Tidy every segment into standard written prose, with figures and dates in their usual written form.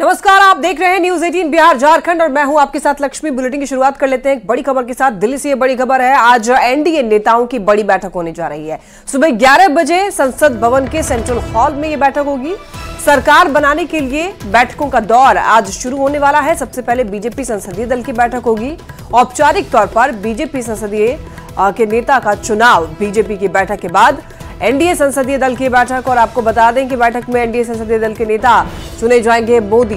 नमस्कार, आप देख रहे हैं न्यूज 18 बिहार झारखंड और मैं हूं आपके साथ लक्ष्मी। बुलेटिन की शुरुआत कर लेते हैं एक बड़ी खबर के साथ। दिल्ली से ये बड़ी खबर है, आज एनडीए नेताओं की बड़ी बैठक होने जा रही है। सुबह 11 बजे संसद भवन के सेंट्रल हॉल में ये बैठक होगी। सरकार बनाने के लिए बैठकों का दौर आज शुरू होने वाला है। सबसे पहले बीजेपी संसदीय दल की बैठक होगी। औपचारिक तौर पर बीजेपी संसदीय के नेता का चुनाव बीजेपी की बैठक के बाद एनडीए संसदीय दल की बैठक। और आपको बता दें कि बैठक में एनडीए संसदीय दल के नेता चुने जाएंगे। मोदी,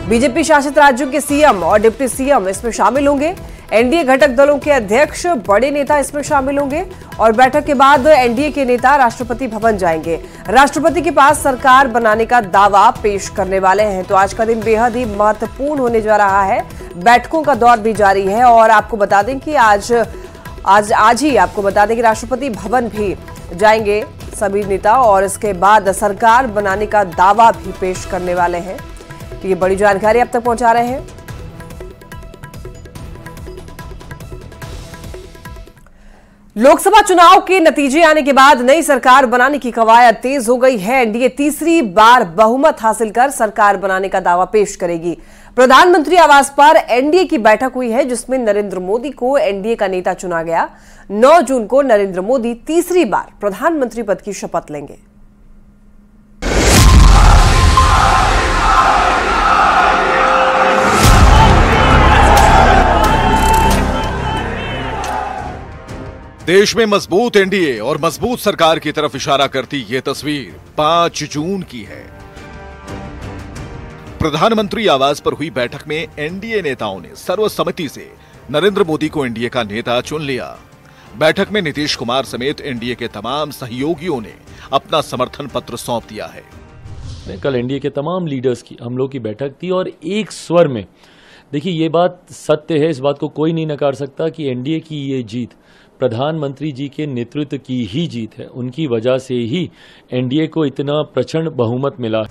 बीजेपी शासित राज्यों के सीएम और डिप्टी सीएम इसमें शामिल होंगे। एनडीए घटक दलों के अध्यक्ष, बड़े नेता इसमें शामिल होंगे। और बैठक के बाद एनडीए के नेता राष्ट्रपति भवन जाएंगे। राष्ट्रपति के पास सरकार बनाने का दावा पेश करने वाले हैं। तो आज का दिन बेहद ही महत्वपूर्ण होने जा रहा है। बैठकों का दौर भी जारी है और आपको बता दें कि आज ही आपको बता दें कि राष्ट्रपति भवन भी जाएंगे सभी नेता और इसके बाद सरकार बनाने का दावा भी पेश करने वाले हैं। तो ये बड़ी जानकारी अब तक पहुंचा रहे हैं। लोकसभा चुनाव के नतीजे आने के बाद नई सरकार बनाने की कवायद तेज हो गई है। एनडीए तीसरी बार बहुमत हासिल कर सरकार बनाने का दावा पेश करेगी। प्रधानमंत्री आवास पर एनडीए की बैठक हुई है जिसमें नरेंद्र मोदी को एनडीए का नेता चुना गया। 9 जून को नरेंद्र मोदी तीसरी बार प्रधानमंत्री पद की शपथ लेंगे। देश में मजबूत एनडीए और मजबूत सरकार की तरफ इशारा करती ये तस्वीर 5 जून की है। प्रधानमंत्री आवास पर हुई बैठक में एनडीए नेताओं ने सर्वसम्मति से नरेंद्र मोदी को एनडीए का नेता चुन लिया। बैठक में नीतीश कुमार समेत एनडीए के तमाम सहयोगियों ने अपना समर्थन पत्र सौंप दिया है। कल एनडीए के तमाम लीडर्स की हम लोग की बैठक थी और एक स्वर में, देखिए ये बात सत्य है, इस बात को कोई नहीं नकार सकता कि एनडीए की ये जीत प्रधानमंत्री जी के नेतृत्व की ही जीत है। उनकी वजह से ही एनडीए को इतना प्रचंड बहुमत मिला।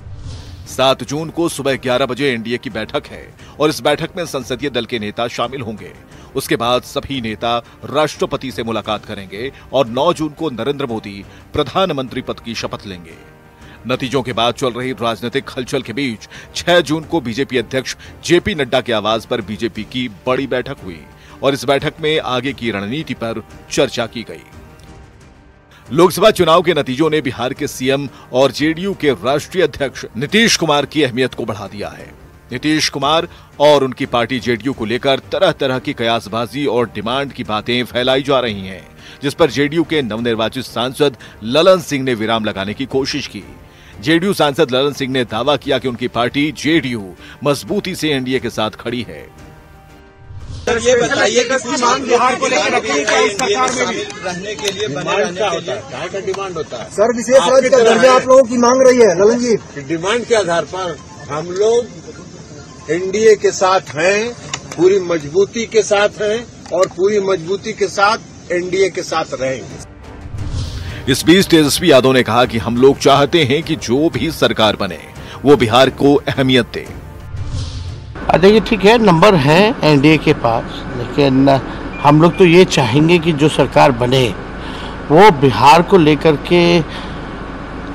7 जून को सुबह 11 बजे एनडीए की बैठक है और इस बैठक में संसदीय दल के नेता शामिल होंगे। उसके बाद सभी नेता राष्ट्रपति से मुलाकात करेंगे और 9 जून को नरेंद्र मोदी प्रधानमंत्री पद की शपथ लेंगे। नतीजों के बाद चल रही राजनीतिक हलचल के बीच 6 जून को बीजेपी अध्यक्ष जेपी नड्डा के आवास पर बीजेपी की बड़ी बैठक हुई और इस बैठक में आगे की रणनीति पर चर्चा की गई। लोकसभा चुनाव के नतीजों ने बिहार के सीएम और जेडीयू के राष्ट्रीय अध्यक्ष नीतीश कुमार की अहमियत को बढ़ा दिया है। नीतीश कुमार और उनकी पार्टी जेडीयू को लेकर तरह तरह की कयासबाजी और डिमांड की बातें फैलाई जा रही हैं, जिस पर जेडीयू के नवनिर्वाचित सांसद ललन सिंह ने विराम लगाने की कोशिश की। जेडीयू सांसद ललन सिंह ने दावा किया कि उनकी पार्टी जेडीयू मजबूती से एनडीए के साथ खड़ी है। सर ये बताइए कि कुछ मांग बिहार को लेकर रखी है क्या इस सरकार में भी रहने के लिए, बने रहने के लिए क्या का डिमांड होता है? सर विशेष राज्य का दर्जा आप लोगों की मांग रही है ललन जी। डिमांड के आधार पर हम लोग एनडीए के साथ हैं, पूरी मजबूती के साथ हैं और पूरी मजबूती के साथ एनडीए के साथ रहेंगे। इस बीच तेजस्वी यादव ने कहा कि हम लोग चाहते हैं कि जो भी सरकार बने वो बिहार को अहमियत दे। देखिए ठीक है, नंबर है एनडीए के पास, लेकिन हम लोग तो ये चाहेंगे कि जो सरकार बने वो बिहार को लेकर के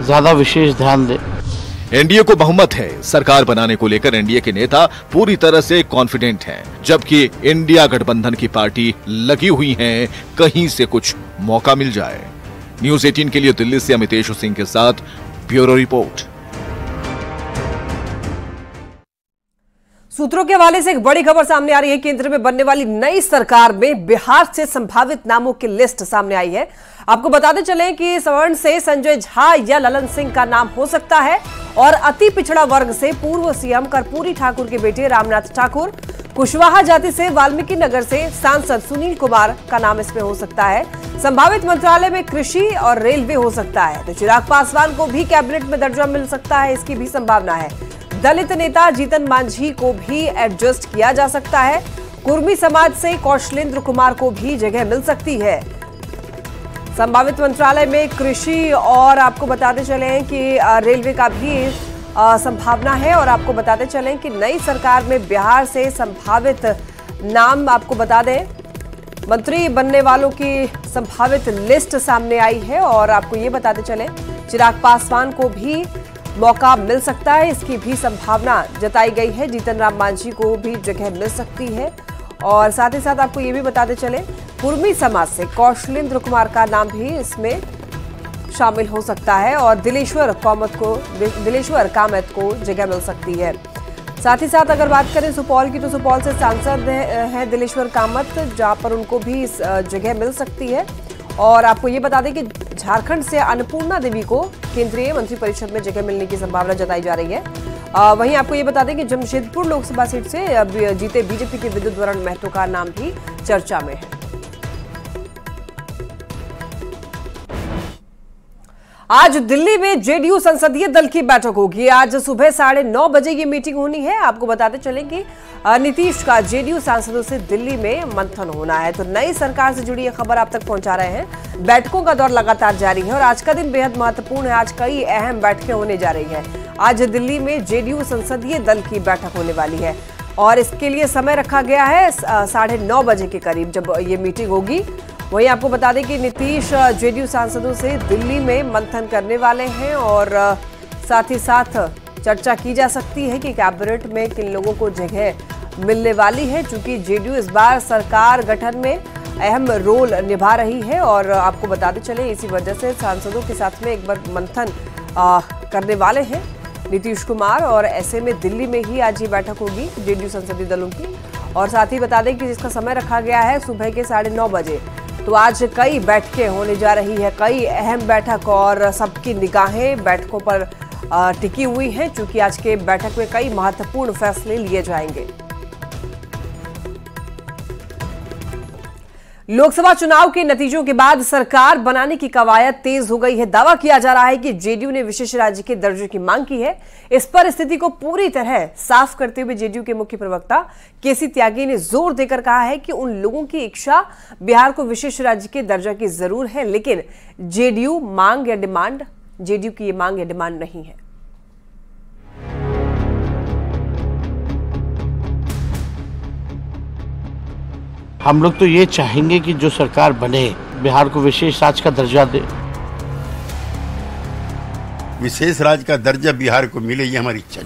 ज्यादा विशेष ध्यान दे। एनडीए को बहुमत है। सरकार बनाने को लेकर एनडीए के नेता पूरी तरह से कॉन्फिडेंट हैं, जबकि इंडिया गठबंधन की पार्टी लगी हुई हैं कहीं से कुछ मौका मिल जाए। न्यूज 18 के लिए दिल्ली से अमितेश सिंह के साथ ब्यूरो रिपोर्ट। सूत्रों के हवाले से एक बड़ी खबर सामने आ रही है। केंद्र में बनने वाली नई सरकार में बिहार से संभावित नामों की लिस्ट सामने आई है। आपको बताते चलें कि सवर्ण से संजय झा या ललन सिंह का नाम हो सकता है और अति पिछड़ा वर्ग से पूर्व सीएम कर्पूरी ठाकुर के बेटे रामनाथ ठाकुर, कुशवाहा जाति से वाल्मीकि नगर से सांसद सुनील कुमार का नाम इसमें हो सकता है। संभावित मंत्रालय में कृषि और रेलवे हो सकता है। तो चिराग पासवान को भी कैबिनेट में दर्जा मिल सकता है, इसकी भी संभावना है। दलित नेता जीतन मांझी को भी एडजस्ट किया जा सकता है। कुर्मी समाज से कौशलेंद्र कुमार को भी जगह मिल सकती है। संभावित मंत्रालय में कृषि और आपको बताते चलें कि रेलवे का भी संभावना है। और आपको बताते चलें कि नई सरकार में बिहार से संभावित नाम आपको बता दें, मंत्री बनने वालों की संभावित लिस्ट सामने आई है। और आपको ये बताते चलें चिराग पासवान को भी मौका मिल सकता है, इसकी भी संभावना जताई गई है। जीतन राम मांझी को भी जगह मिल सकती है। और साथ ही साथ आपको ये भी बताते चले, कुर्मी समाज से कौशलेंद्र कुमार का नाम भी इसमें शामिल हो सकता है और दिलेश्वर कामत को जगह मिल सकती है। साथ ही साथ अगर बात करें सुपौल की, तो सुपौल से सांसद हैं दिलेश्वर कामत, जहां पर उनको भी इस जगह मिल सकती है। और आपको ये बता दें कि झारखंड से अन्नपूर्णा देवी को केंद्रीय मंत्रिपरिषद में जगह मिलने की संभावना जताई जा रही है। वहीं आपको ये बता दें कि जमशेदपुर लोकसभा सीट से जीते बीजेपी के विद्युत वरण महतो का नाम भी चर्चा में है। आज दिल्ली में जेडीयू संसदीय दल की बैठक होगी। आज सुबह 9:30 बजे ये मीटिंग होनी है। आपको बताते चलें कि नीतीश का जेडीयू सांसदों से दिल्ली में मंथन होना है। तो नई सरकार से जुड़ी ये खबर आप तक पहुंचा रहे हैं। बैठकों का दौर लगातार जारी है और आज का दिन बेहद महत्वपूर्ण है। आज कई अहम बैठकें होने जा रही है। आज दिल्ली में जेडीयू संसदीय दल की बैठक होने वाली है और इसके लिए समय रखा गया है 9:30 बजे के करीब जब ये मीटिंग होगी। वहीं आपको बता दें कि नीतीश जेडीयू सांसदों से दिल्ली में मंथन करने वाले हैं और साथ ही साथ चर्चा की जा सकती है कि कैबिनेट में किन लोगों को जगह मिलने वाली है, चूंकि जेडीयू इस बार सरकार गठन में अहम रोल निभा रही है। और आपको बताते चले, इसी वजह से सांसदों के साथ में एक बार मंथन करने वाले हैं नीतीश कुमार और ऐसे में दिल्ली में ही आज ये बैठक होगी जेडीयू संसदीय दलों की। और साथ ही बता दें कि जिसका समय रखा गया है सुबह के 9:30 बजे। तो आज कई बैठकें होने जा रही है, कई अहम बैठक और सबकी निगाहें बैठकों पर टिकी हुई हैं, क्योंकि आज के बैठक में कई महत्वपूर्ण फैसले लिए जाएंगे। लोकसभा चुनाव के नतीजों के बाद सरकार बनाने की कवायद तेज हो गई है। दावा किया जा रहा है कि जेडीयू ने विशेष राज्य के दर्जे की मांग की है। इस पर स्थिति को पूरी तरह साफ करते हुए जेडीयू के मुख्य प्रवक्ता केसी त्यागी ने जोर देकर कहा है कि उन लोगों की इच्छा बिहार को विशेष राज्य के दर्जा की जरूर है, लेकिन जेडीयू की ये मांग या डिमांड नहीं है। हम लोग तो ये चाहेंगे कि जो सरकार बने बिहार को विशेष राज्य का दर्जा दे। विशेष राज्य का दर्जा बिहार को मिले, ये हमारी इच्छा है।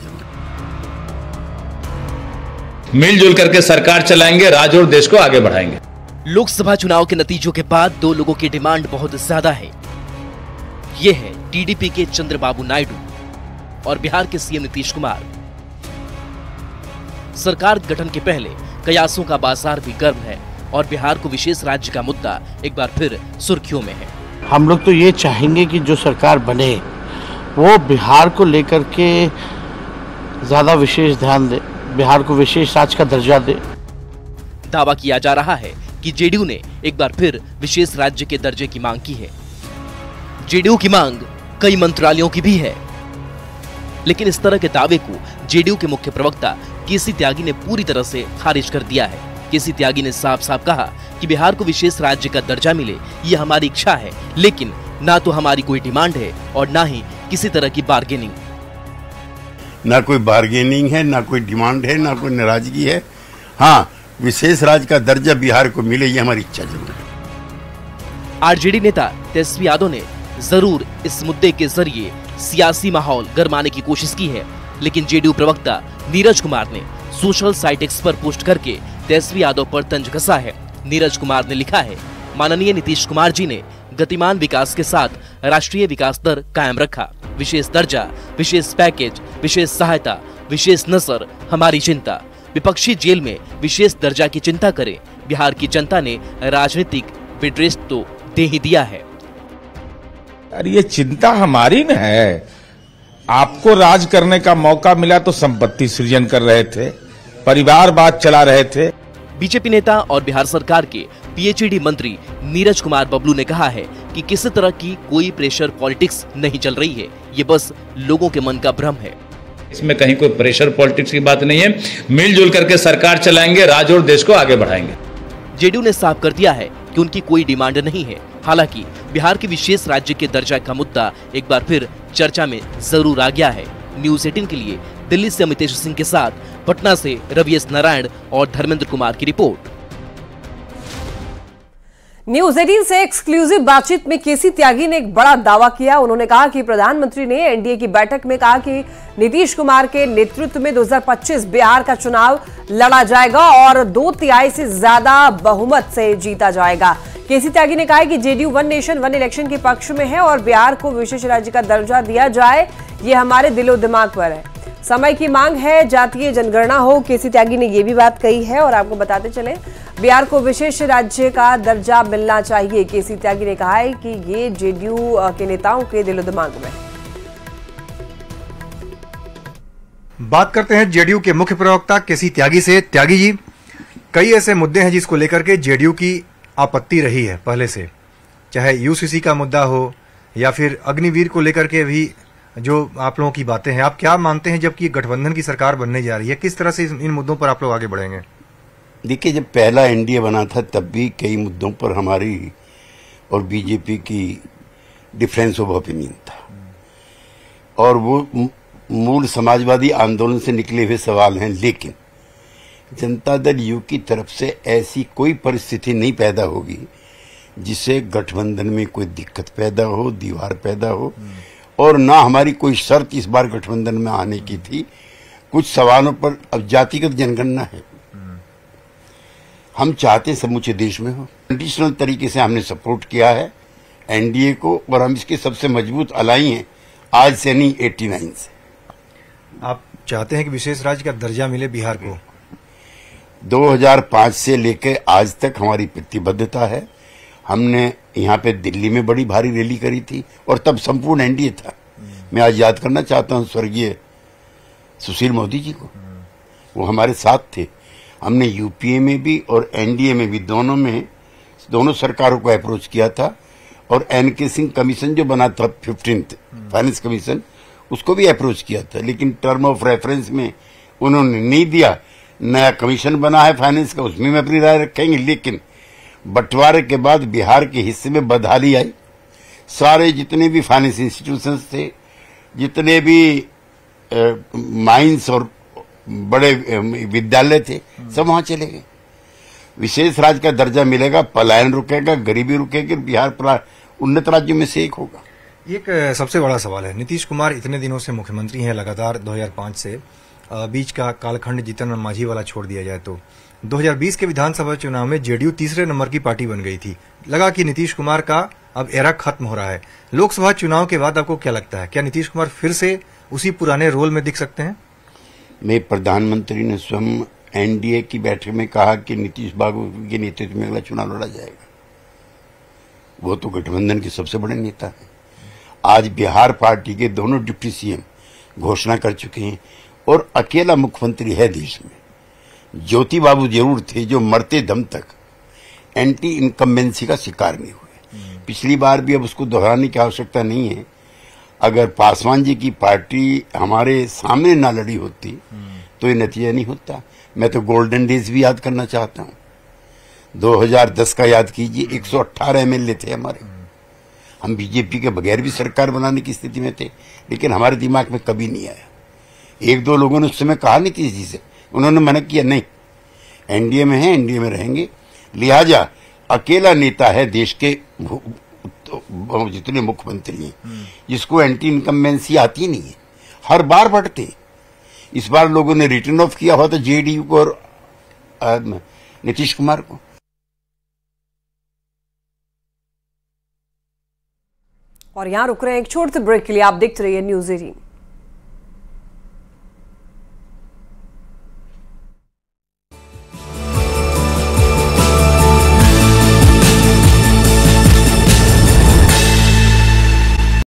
मिलजुल करके सरकार चलाएंगे, राज्य और देश को आगे बढ़ाएंगे। लोकसभा चुनाव के नतीजों के बाद दो लोगों की डिमांड बहुत ज्यादा है। ये है टीडीपी के चंद्रबाबू नायडू और बिहार के सीएम नीतीश कुमार। सरकार गठन के पहले कयासों का बाजार भी गर्म है और बिहार को विशेष राज्य का मुद्दा एक बार फिर सुर्खियों में है। हम लोग तो ये चाहेंगे कि जो सरकार बने वो बिहार को लेकर के ज्यादा विशेष ध्यान दे, बिहार को विशेष राज्य का दर्जा दे। दावा किया जा रहा है कि जेडीयू ने एक बार फिर विशेष राज्य के दर्जे की मांग की है। जेडीयू की मांग कई मंत्रालयों की भी है, लेकिन इस तरह के दावे को जेडीयू के मुख्य प्रवक्ता केसी त्यागी ने पूरी तरह से खारिज कर दिया है। केसी त्यागी ने साफ साफ कहा कि बिहार को विशेष राज्य का दर्जा मिले, ये हमारी इच्छा है, लेकिन ना तो हमारी कोई डिमांड है और ना ही किसी तरह की बार्गेनिंग। ना कोई बार्गेनिंग है, ना कोई डिमांड है, ना कोई नाराजगी है। हाँ, विशेष राज्य का दर्जा बिहार को मिले, ये हमारी इच्छा जरूर है। आरजेडी नेता तेजस्वी यादव ने जरूर इस मुद्दे के जरिए सियासी माहौल गरमाने की कोशिश की है, लेकिन जेडीयू प्रवक्ता नीरज कुमार ने सोशल साइट एक्स पर पोस्ट करके तेजस्वी यादव पर तंज कसा है। नीरज कुमार ने लिखा है, माननीय नीतीश कुमार जी ने गतिमान विकास के साथ राष्ट्रीय विकास दर कायम रखा। विशेष दर्जा, विशेष पैकेज, विशेष सहायता, विशेष नजर हमारी चिंता। विपक्षी जेल में विशेष दर्जा की चिंता करे। बिहार की जनता ने राजनीतिक बेड्रेस्ट तो दे ही दिया है। अरे ये चिंता हमारी न है। आपको राज करने का मौका मिला तो संपत्ति सृजन कर रहे थे, परिवारवाद चला रहे थे। बीजेपी नेता और बिहार सरकार के पीएचईडी मंत्री नीरज कुमार बबलू ने कहा है कि किसी तरह की कोई प्रेशर पॉलिटिक्स नहीं चल रही है, ये बस लोगों के मन का भ्रम है। इसमें कहीं कोई प्रेशर पॉलिटिक्स की बात नहीं है। मिलजुल करके सरकार चलाएंगे, राज्य और देश को आगे बढ़ाएंगे। जेडीयू ने साफ कर दिया है कि उनकी कोई डिमांड नहीं है। हालांकि बिहार के विशेष राज्य के दर्जा का मुद्दा एक बार फिर चर्चा में जरूर आ गया है। न्यूज़ 18 के लिए दिल्ली से अमितेश सिंह के साथ पटना से रवि एस नारायण और धर्मेंद्र कुमार की रिपोर्ट। न्यूज 18 से एक्सक्लूसिव बातचीत में केसी त्यागी ने एक बड़ा दावा किया। उन्होंने कहा कि प्रधानमंत्री ने एनडीए की बैठक में कहा कि नीतीश कुमार के नेतृत्व में 2025 बिहार का चुनाव लड़ा जाएगा और 2/3 से ज्यादा बहुमत से जीता जाएगा। केसी त्यागी ने कहा कि JDU one nation one election के पक्ष में है और बिहार को विशेष राज्य का दर्जा दिया जाए, ये हमारे दिलो दिमाग पर है। समय की मांग है, जातीय जनगणना हो। केसी त्यागी ने यह भी बात कही है और आपको बताते चले, बिहार को विशेष राज्य का दर्जा मिलना चाहिए। केसी त्यागी ने कहा है कि ये जेडीयू के नेताओं के दिलो दिमाग में। बात करते हैं जेडीयू के मुख्य प्रवक्ता केसी त्यागी से। त्यागी जी, कई ऐसे मुद्दे हैं जिसको लेकर के जेडीयू की आपत्ति रही है पहले से, चाहे यूसीसी का मुद्दा हो या फिर अग्निवीर को लेकर के भी जो आप लोगों की बातें हैं। आप क्या मानते हैं, जबकि गठबंधन की सरकार बनने जा रही है, किस तरह से इन मुद्दों पर आप लोग आगे बढ़ेंगे? देखिए, जब पहला एनडीए बना था तब भी कई मुद्दों पर हमारी और बीजेपी की डिफरेंस ऑफ ओपिनियन था और वो मूल समाजवादी आंदोलन से निकले हुए सवाल हैं। लेकिन जनता दल यू की तरफ से ऐसी कोई परिस्थिति नहीं पैदा होगी जिससे गठबंधन में कोई दिक्कत पैदा हो, दीवार पैदा हो, और ना हमारी कोई शर्त इस बार गठबंधन में आने की थी। कुछ सवालों पर अब जातिगत जनगणना है, हम चाहते समूचे देश में हो। कंडीशनल तरीके से हमने सपोर्ट किया है एनडीए को और हम इसके सबसे मजबूत अलाई हैं, आज से नहीं 89 से। आप चाहते हैं कि विशेष राज्य का दर्जा मिले बिहार को? 2005 से लेकर आज तक हमारी प्रतिबद्धता है। हमने यहाँ पे दिल्ली में बड़ी भारी रैली करी थी और तब संपूर्ण एनडीए था। मैं आज याद करना चाहता हूँ स्वर्गीय सुशील मोदी जी को, वो हमारे साथ थे। हमने यूपीए में भी और एनडीए में भी दोनों सरकारों को अप्रोच किया था और एनके सिंह कमीशन जो बना था 15th फाइनेंस कमीशन, उसको भी अप्रोच किया था, लेकिन टर्म ऑफ रेफरेंस में उन्होंने नहीं दिया। नया कमीशन बना है फाइनेंस का, उसमें अपनी राय रखेंगे। लेकिन बंटवारे के बाद बिहार के हिस्से में बदहाली आई। सारे जितने भी फाइनेंस इंस्टीट्यूशंस थे, जितने भी माइंस और बड़े विद्यालय थे, सब वहां चले गए। विशेष राज्य का दर्जा मिलेगा, पलायन रुकेगा, गरीबी रुकेगी, बिहार उन्नत राज्यों में से एक होगा। एक सबसे बड़ा सवाल है, नीतीश कुमार इतने दिनों से मुख्यमंत्री हैं लगातार 2005 से, बीच का कालखंड जीतन मांझी वाला छोड़ दिया जाए तो 2020 के विधानसभा चुनाव में जेडीयू तीसरे नंबर की पार्टी बन गई थी। लगा कि नीतीश कुमार का अब एरा खत्म हो रहा है। लोकसभा चुनाव के बाद आपको क्या लगता है, क्या नीतीश कुमार फिर से उसी पुराने रोल में दिख सकते हैं? मैं प्रधानमंत्री ने स्वयं एनडीए की बैठक में कहा कि नीतीश बाबू के नेतृत्व में अगला चुनाव लड़ा जाएगा। वो तो गठबंधन के सबसे बड़े नेता हैं। आज बिहार पार्टी के दोनों डिप्टी सीएम घोषणा कर चुके हैं और अकेला मुख्यमंत्री है देश में। ज्योति बाबू जरूर थे जो मरते दम तक एंटी इनकम्बेंसी का शिकार नहीं हुए। पिछली बार भी अब उसको दोहराने की आवश्यकता नहीं है। अगर पासवान जी की पार्टी हमारे सामने ना लड़ी होती तो ये नतीजा नहीं होता। मैं तो गोल्डन डेज भी याद करना चाहता हूँ। 2010 का याद कीजिए, 118 एमएलए थे हमारे। हम बीजेपी के बगैर भी सरकार बनाने की स्थिति में थे, लेकिन हमारे दिमाग में कभी नहीं आया। एक दो लोगों ने उस समय कहा नीतीश जी से, उन्होंने मना किया, नहीं एनडीए में है, एनडीए में रहेंगे। लिहाजा अकेला नेता है देश के जितने मुख्यमंत्री हैं जिसको एंटी इनकम्बेंसी आती नहीं है। हर बार बढ़ते। इस बार लोगों ने रिटर्न ऑफ किया हुआ था जेडीयू को और नीतीश कुमार को। और यहां रुक रहे हैं एक छोटे से ब्रेक के लिए। आप देखते रहिए न्यूज 18।